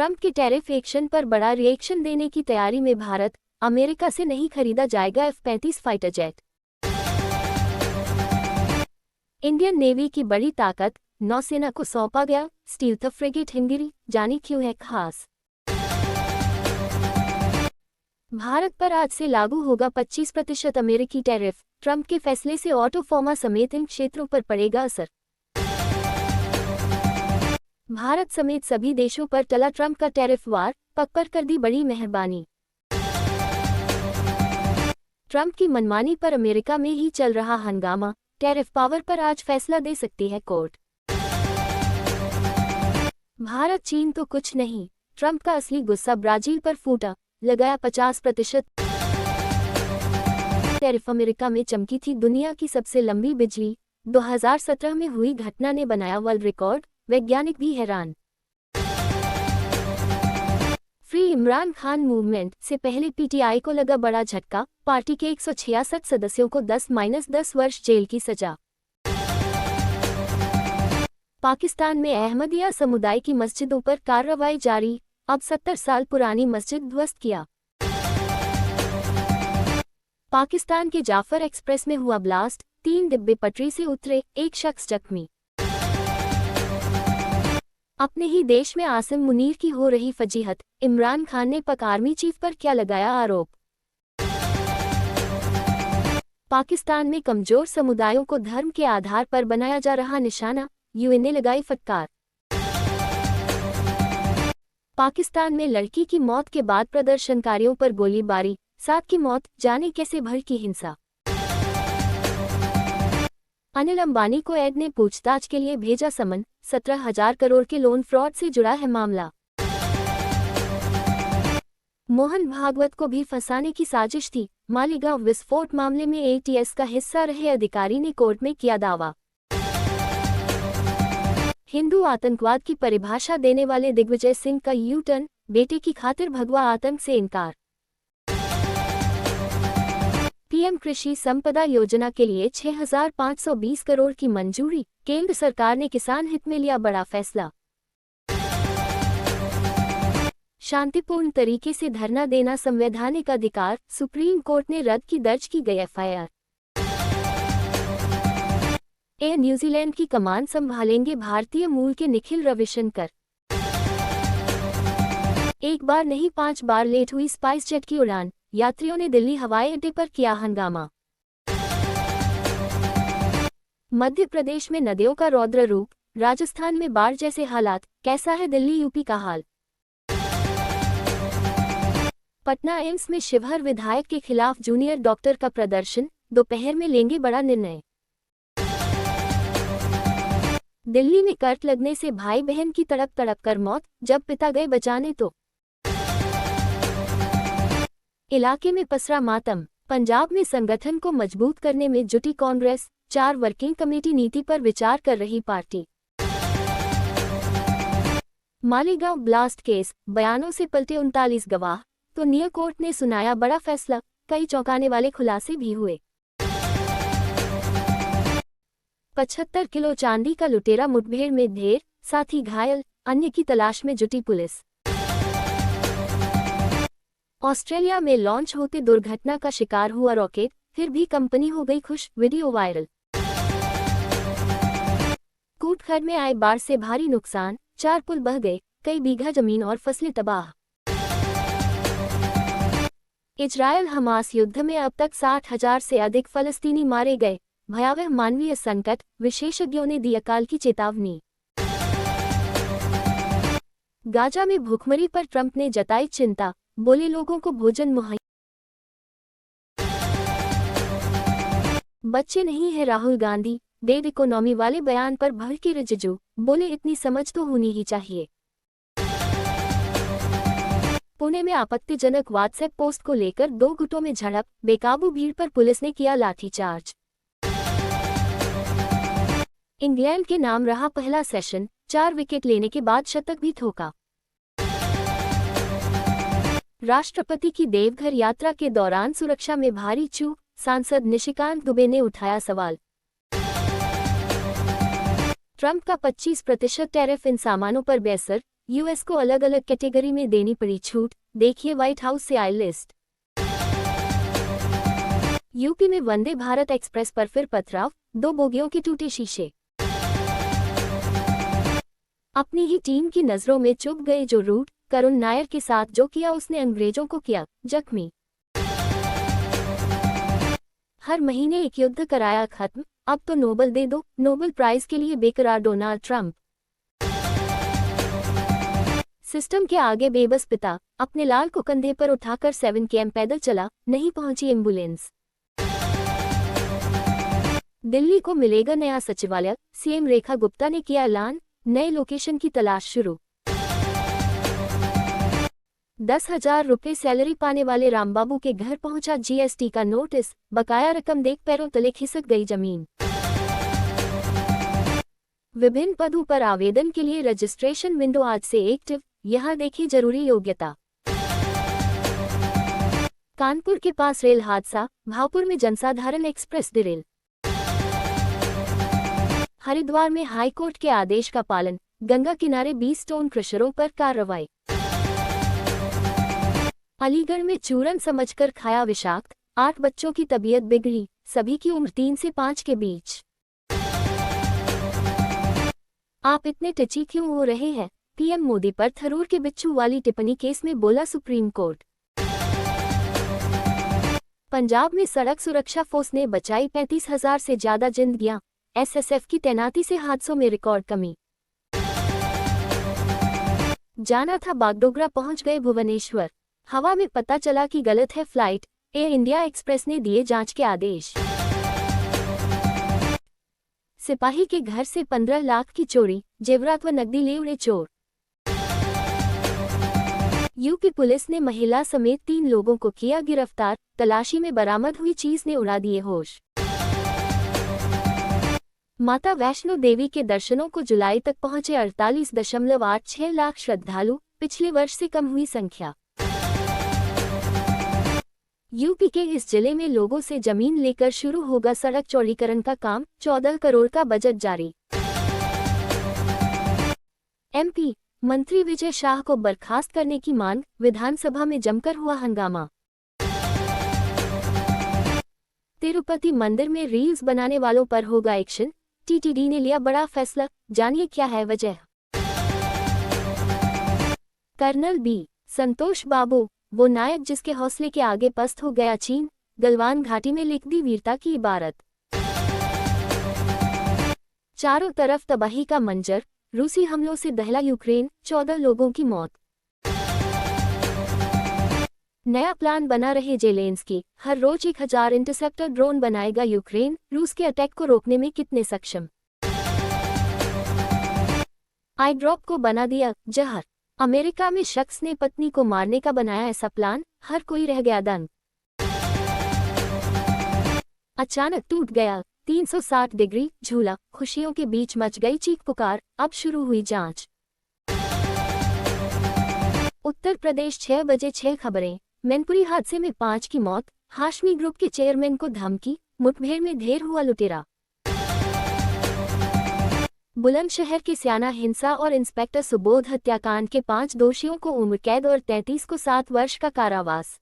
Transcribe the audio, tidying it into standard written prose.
Trump के tariff action पर बड़ा रिएक्शन देने की तैयारी में भारत, अमेरिका से नहीं खरीदा जाएगा F-35 fighter jet. Indian navy की बड़ी ताकत नौसेना को सौंपा गया स्टील्थ फ्रिगेट हिंगिरी, जानी क्यों है खास। भारत पर आज से लागू होगा 25% अमेरिकी टैरिफ। ट्रंप के फैसले से ऑटो फार्मा समेत इन क्षेत्रों पर पड़ेगा असर। भारत समेत सभी देशों पर टला ट्रंप का टैरिफ वार, पग पर कर दी बड़ी मेहरबानी। ट्रंप की मनमानी पर अमेरिका में ही चल रहा हंगामा, टैरिफ पावर पर आज फैसला दे सकती है कोर्ट। भारत चीन तो कुछ नहीं, ट्रंप का असली गुस्सा ब्राजील पर फूटा, लगाया 50%। टैरिफ अमेरिका में चमकी थी दुनिया की सबसे लंबी बिजली, 2017 में हुई घटना ने बनाया वर्ल्ड रिकॉर्ड, वैज्ञानिक भी हैरान। फ्री इमरान खान मूवमेंट से पहले पीटीआई को लगा बड़ा झटका, पार्टी के 166 सदस्यों को 10-10 वर्ष जेल की सजा। पाकिस्तान में अहमदिया समुदाय की मस्जिदों पर कार्रवाई जारी, अब 70 साल पुरानी मस्जिद ध्वस्त किया। पाकिस्तान के जाफर एक्सप्रेस में हुआ ब्लास्ट, 3 डिब्बे पटरी से उतरे, एक शख्स जख्मी। अपने ही देश में आसिम मुनीर की हो रही फजीहत, इमरान खान ने पाक आर्मी चीफ पर क्या लगाया आरोप। पाकिस्तान में कमजोर समुदायों को धर्म के आधार पर बनाया जा रहा निशाना, यूएन ने लगाई फटकार। पाकिस्तान में लड़की की मौत के बाद प्रदर्शनकारियों पर गोलीबारी, 7 की मौत, जाने कैसे भड़की हिंसा। अनिल अंबानी को एड ने पूछताछ के लिए भेजा समन, 17,000 करोड़ के लोन फ्रॉड से जुड़ा है मामला। मोहन भागवत को भी फंसाने की साजिश थी, मालीगांव विस्फोट मामले में एटीएस का हिस्सा रहे अधिकारी ने कोर्ट में किया दावा। हिंदू आतंकवाद की परिभाषा देने वाले दिग्विजय सिंह का यू टर्न, बेटे की खातिर भगवा आतंक से इनकार। पीएम कृषि संपदा योजना के लिए 6,520 करोड़ की मंजूरी, केंद्र सरकार ने किसान हित में लिया बड़ा फैसला। शांतिपूर्ण तरीके से धरना देना संवैधानिक अधिकार, सुप्रीम कोर्ट ने रद्द की दर्ज की गई एफआईआर। एयर न्यूजीलैंड की कमान संभालेंगे भारतीय मूल के निखिल रविशंकर। एक बार नहीं 5 बार लेट हुई स्पाइस जेट की उड़ान, यात्रियों ने दिल्ली हवाई अड्डे पर किया हंगामा। मध्य प्रदेश में नदियों का रौद्र रूप, राजस्थान में बाढ़ जैसे हालात, कैसा है दिल्ली यूपी का हाल। पटना एम्स में शिवहर विधायक के खिलाफ जूनियर डॉक्टर का प्रदर्शन, दोपहर में लेंगे बड़ा निर्णय। दिल्ली में करंट लगने से भाई बहन की तड़प कर मौत, जब पिता गए बचाने तो इलाके में पसरा मातम। पंजाब में संगठन को मजबूत करने में जुटी कांग्रेस, 4 वर्किंग कमेटी नीति पर विचार कर रही पार्टी। मालीगांव ब्लास्ट केस, बयानों से पलटे 39 गवाह, तो नियर कोर्ट ने सुनाया बड़ा फैसला, कई चौंकाने वाले खुलासे भी हुए। 75 किलो चांदी का लुटेरा मुठभेड़ में ढेर, साथी घायल, अन्य की तलाश में जुटी पुलिस। ऑस्ट्रेलिया में लॉन्च होते दुर्घटना का शिकार हुआ रॉकेट, फिर भी कंपनी हो गई खुश, वीडियो वायरल। कूटखर में आए बाढ़ से भारी नुकसान, 4 पुल बह गए, कई बीघा जमीन और फसलें तबाह। इजरायल हमास युद्ध में अब तक 60,000 से अधिक फलस्तीनी मारे गए, भयावह मानवीय संकट, विशेषज्ञों ने दी अकाल की चेतावनी। गाजा में भूखमरी पर ट्रंप ने जताई चिंता, बोले लोगों को भोजन मुहैया। बच्चे नहीं है राहुल गांधी, डेड इकोनॉमी वाले बयान पर भड़के रिजिजू, बोले इतनी समझ तो होनी ही चाहिए। पुणे में आपत्तिजनक व्हाट्सएप पोस्ट को लेकर 2 गुटों में झड़प, बेकाबू भीड़ पर पुलिस ने किया लाठीचार्ज। इंग्लैंड के नाम रहा पहला सेशन, 4 विकेट लेने के बाद शतक भी ठोका। राष्ट्रपति की देवघर यात्रा के दौरान सुरक्षा में भारी चूक, सांसद निशिकांत दुबे ने उठाया सवाल। ट्रंप का 25% टैरिफ इन सामानों पर बेअसर, यूएस को अलग अलग कैटेगरी में देनी पड़ी छूट, देखिए व्हाइट हाउस से आई लिस्ट। यूपी में वंदे भारत एक्सप्रेस पर फिर पथराव, 2 बोगियों के टूटे शीशे। अपनी ही टीम की नजरों में चुभ गए जो रूट, करुण नायर के साथ जो किया उसने अंग्रेजों को किया जख्मी। हर महीने एक युद्ध कराया खत्म, अब तो नोबल दे दो, नोबल प्राइज के लिए बेकरार डोनाल्ड ट्रंप। सिस्टम के आगे बेबस पिता, अपने लाल को कंधे पर उठाकर 7 km पैदल चला, नहीं पहुंची एम्बुलेंस। दिल्ली को मिलेगा नया सचिवालय, सीएम रेखा गुप्ता ने किया ऐलान, नए लोकेशन की तलाश शुरू। 10,000 रुपये सैलरी पाने वाले रामबाबू के घर पहुंचा जीएसटी का नोटिस, बकाया रकम देख पैरों तले खिसक गई जमीन। विभिन्न पदों पर आवेदन के लिए रजिस्ट्रेशन विंडो आज से एक्टिव, यहां देखी जरूरी योग्यता। कानपुर के पास रेल हादसा, भावपुर में जनसाधारण एक्सप्रेस डिरेल। हरिद्वार में हाईकोर्ट के आदेश का पालन, गंगा किनारे 20 स्टोन क्रशरों पर कार्रवाई। अलीगढ़ में चूरन समझकर खाया विषाक्त, 8 बच्चों की तबीयत बिगड़ी, सभी की उम्र 3 से 5 के बीच। आप इतने टची क्यों हो रहे हैं, पीएम मोदी पर थरूर के बिच्छू वाली टिप्पणी केस में बोला सुप्रीम कोर्ट। पंजाब में सड़क सुरक्षा फोर्स ने बचाई 35,000 से ज्यादा जिंदगियां, एसएसएफ की तैनाती से हादसों में रिकॉर्ड कमी। जाना था बागडोगरा, पहुंच गए भुवनेश्वर, हवा में पता चला कि गलत है फ्लाइट, एयर इंडिया एक्सप्रेस ने दिए जांच के आदेश। सिपाही के घर से 15 लाख की चोरी, जेवरात व नकदी ले उड़े चोर। यूपी पुलिस ने महिला समेत 3 लोगों को किया गिरफ्तार, तलाशी में बरामद हुई चीज ने उड़ा दिए होश। माता वैष्णो देवी के दर्शनों को जुलाई तक पहुंचे 48.86 लाख श्रद्धालु, पिछले वर्ष से कम हुई संख्या। यूपी के इस जिले में लोगों से जमीन लेकर शुरू होगा सड़क चौड़ीकरण का काम, 14 करोड़ का बजट जारी। एमपी मंत्री विजय शाह को बर्खास्त करने की मांग, विधानसभा में जमकर हुआ हंगामा। तिरुपति मंदिर में रील्स बनाने वालों पर होगा एक्शन, टीटीडी ने लिया बड़ा फैसला, जानिए क्या है वजह। कर्नल बी संतोष बाबू, वो नायक जिसके हौसले के आगे पस्त हो गया चीन, गलवान घाटी में लिख दी वीरता की इबारत। चारों तरफ तबाही का मंजर, रूसी हमलों से दहला यूक्रेन, 14 लोगों की मौत। नया प्लान बना रहे जेलेंस्की, हर रोज 1000 इंटरसेप्टर ड्रोन बनाएगा यूक्रेन, रूस के अटैक को रोकने में कितने सक्षम। आई ड्रॉप को बना दिया जहर, अमेरिका में शख्स ने पत्नी को मारने का बनाया ऐसा प्लान, हर कोई रह गया दंग। अचानक टूट गया 360 डिग्री झूला, खुशियों के बीच मच गई चीख पुकार, अब शुरू हुई जांच। उत्तर प्रदेश 6 बजे 6 खबरें, मैनपुरी हादसे में 5 की मौत, हाशमी ग्रुप के चेयरमैन को धमकी, मुठभेड़ में ढेर हुआ लुटेरा। बुलंदशहर के स्याना हिंसा और इंस्पेक्टर सुबोध हत्याकांड के 5 दोषियों को उम्र कैद और 33 को 7 वर्ष का कारावास।